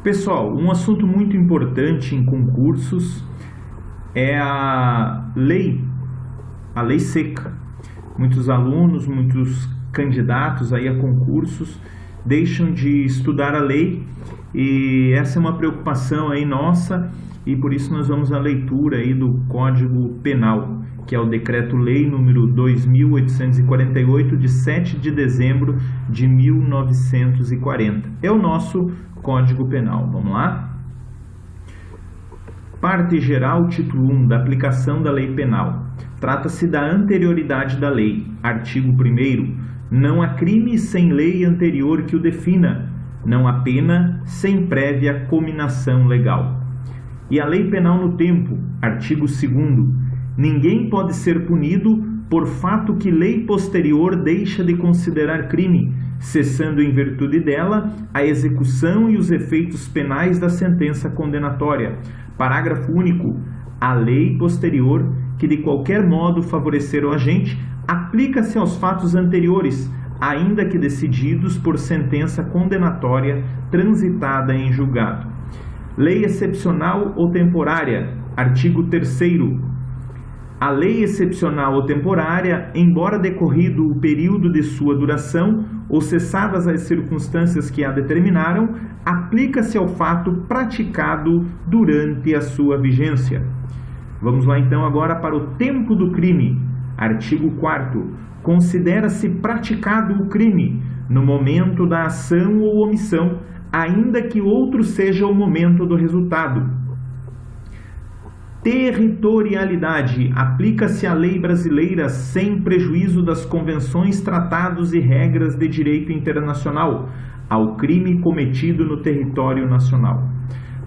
Pessoal, um assunto muito importante em concursos é a lei seca. Muitos alunos, muitos candidatos aí a concursos deixam de estudar a lei e essa é uma preocupação aí nossa e por isso nós vamos à leitura aí do Código Penal, que é o Decreto-Lei número 2.848 de 7 de dezembro de 1940. É o nosso Código Penal. Vamos lá? Parte geral, título 1 da aplicação da lei penal. Trata-se da anterioridade da lei. Artigo 1º. Não há crime sem lei anterior que o defina. Não há pena sem prévia cominação legal. E a lei penal no tempo. Artigo 2º. Ninguém pode ser punido por fato que lei posterior deixa de considerar crime, cessando em virtude dela a execução e os efeitos penais da sentença condenatória. Parágrafo único. A lei posterior, que de qualquer modo favorecer o agente, aplica-se aos fatos anteriores, ainda que decididos por sentença condenatória transitada em julgado. Lei excepcional ou temporária. Artigo 3º. A lei excepcional ou temporária, embora decorrido o período de sua duração ou cessadas as circunstâncias que a determinaram, aplica-se ao fato praticado durante a sua vigência. Vamos lá então agora para o tempo do crime. Artigo 4º. Considera-se praticado o crime no momento da ação ou omissão, ainda que outro seja o momento do resultado. Territorialidade. Aplica-se a lei brasileira sem prejuízo das convenções, tratados e regras de direito internacional ao crime cometido no território nacional.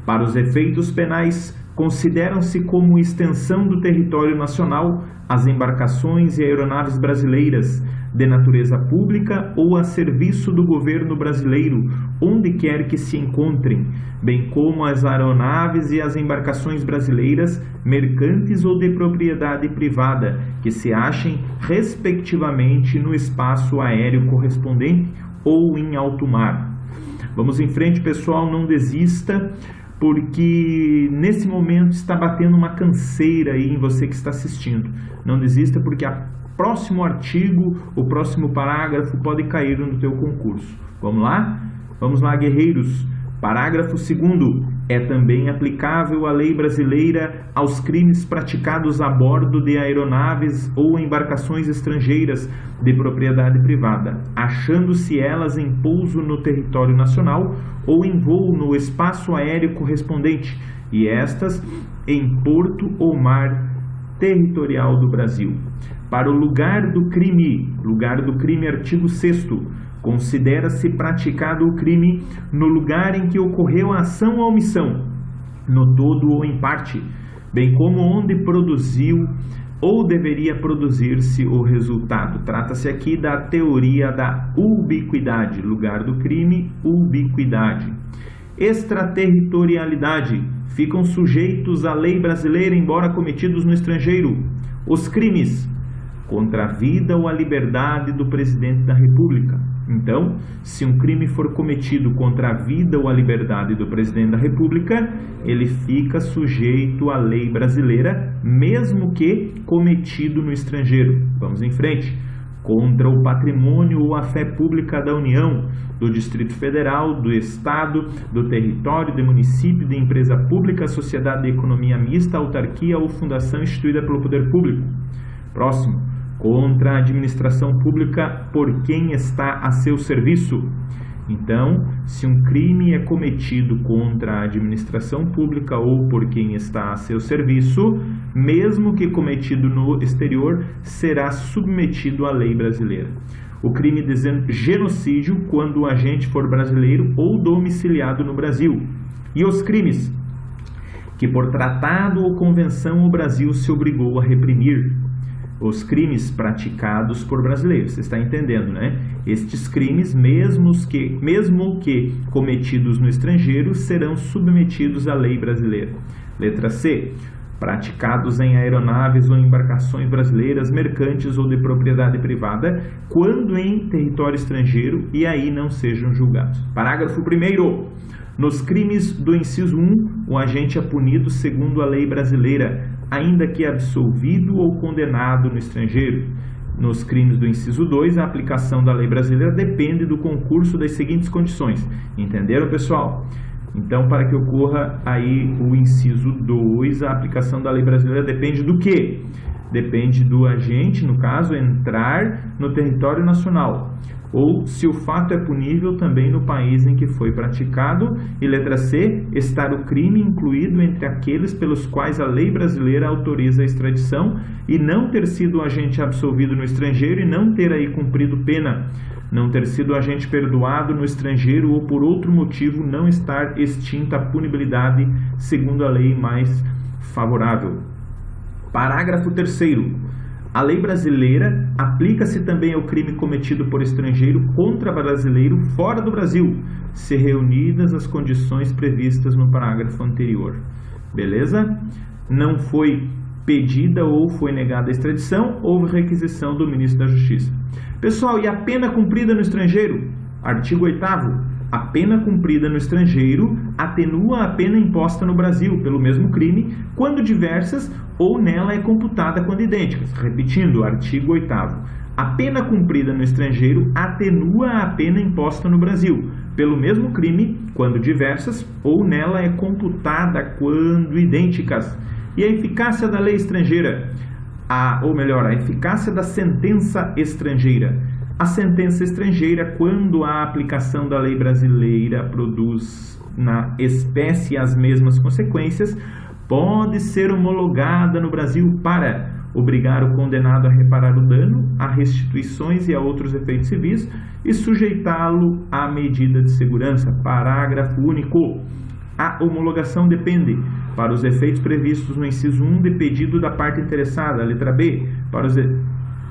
Para os efeitos penais, consideram-se como extensão do território nacional as embarcações e aeronaves brasileiras de natureza pública ou a serviço do governo brasileiro, onde quer que se encontrem, bem como as aeronaves e as embarcações brasileiras, mercantes ou de propriedade privada, que se achem, respectivamente, no espaço aéreo correspondente ou em alto mar. Vamos em frente, pessoal, não desista, porque nesse momento está batendo uma canseira aí em você que está assistindo. Não desista, porque o próximo artigo, o próximo parágrafo pode cair no teu concurso. Vamos lá? Vamos lá, guerreiros. Parágrafo 2º. É também aplicável a lei brasileira aos crimes praticados a bordo de aeronaves ou embarcações estrangeiras de propriedade privada, achando-se elas em pouso no território nacional ou em voo no espaço aéreo correspondente, e estas em porto ou mar territorial do Brasil. Para o lugar do crime, artigo 6º. Considera-se praticado o crime no lugar em que ocorreu a ação ou omissão, no todo ou em parte, bem como onde produziu ou deveria produzir-se o resultado. Trata-se aqui da teoria da ubiquidade. Lugar do crime, ubiquidade. Extraterritorialidade. Ficam sujeitos à lei brasileira, embora cometidos no estrangeiro, os crimes contra a vida ou a liberdade do presidente da República. Então, se um crime for cometido contra a vida ou a liberdade do presidente da República, ele fica sujeito à lei brasileira, mesmo que cometido no estrangeiro. Vamos em frente. Contra o patrimônio ou a fé pública da União, do Distrito Federal, do Estado, do território, do município, de empresa pública, sociedade de economia mista, autarquia ou fundação instituída pelo poder público. Próximo. Contra a administração pública por quem está a seu serviço. Então, se um crime é cometido contra a administração pública ou por quem está a seu serviço, mesmo que cometido no exterior, será submetido à lei brasileira. O crime de genocídio, quando o agente for brasileiro ou domiciliado no Brasil. E os crimes que por tratado ou convenção o Brasil se obrigou a reprimir. Os crimes praticados por brasileiros, você está entendendo, né? Estes crimes, mesmo que cometidos no estrangeiro, serão submetidos à lei brasileira. Letra C. Praticados em aeronaves ou embarcações brasileiras, mercantes ou de propriedade privada, quando em território estrangeiro, e aí não sejam julgados. Parágrafo 1º. Nos crimes do inciso 1, o agente é punido segundo a lei brasileira, ainda que absolvido ou condenado no estrangeiro. Nos crimes do inciso 2, a aplicação da lei brasileira depende do concurso das seguintes condições. Entenderam, pessoal? Então, para que ocorra aí o inciso 2, a aplicação da lei brasileira depende do quê? Depende do agente, no caso, entrar no território nacional, ou se o fato é punível também no país em que foi praticado, e letra C, estar o crime incluído entre aqueles pelos quais a lei brasileira autoriza a extradição e não ter sido o agente absolvido no estrangeiro e não ter aí cumprido pena, não ter sido o agente perdoado no estrangeiro ou por outro motivo não estar extinta a punibilidade segundo a lei mais favorável. Parágrafo 3º. A lei brasileira aplica-se também ao crime cometido por estrangeiro contra brasileiro fora do Brasil, se reunidas as condições previstas no parágrafo anterior. Beleza? Não foi pedida ou foi negada a extradição, houve requisição do ministro da Justiça. Pessoal, e a pena cumprida no estrangeiro? Artigo 8º. A pena cumprida no estrangeiro atenua a pena imposta no Brasil pelo mesmo crime, quando diversas, ou nela é computada quando idênticas. Repetindo, artigo 8º. A pena cumprida no estrangeiro atenua a pena imposta no Brasil pelo mesmo crime, quando diversas, ou nela é computada quando idênticas. E a eficácia da lei estrangeira, a eficácia da sentença estrangeira. A sentença estrangeira, quando a aplicação da lei brasileira produz na espécie as mesmas consequências, pode ser homologada no Brasil para obrigar o condenado a reparar o dano, a restituições e a outros efeitos civis e sujeitá-lo à medida de segurança. Parágrafo único. A homologação depende, para os efeitos previstos no inciso 1, de pedido da parte interessada. Letra B. Para os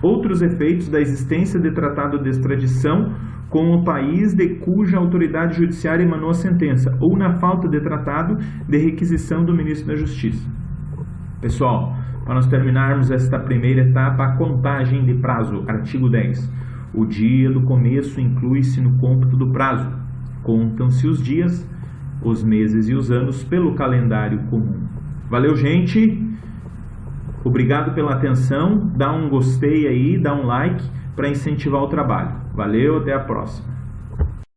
outros efeitos da existência de tratado de extradição com o país de cuja autoridade judiciária emanou a sentença, ou na falta de tratado de requisição do ministro da Justiça. Pessoal, para nós terminarmos esta primeira etapa, a contagem de prazo. Artigo 10. O dia do começo inclui-se no cômputo do prazo. Contam-se os dias, os meses e os anos pelo calendário comum. Valeu, gente! Obrigado pela atenção, dá um gostei aí, dá um like para incentivar o trabalho. Valeu, até a próxima.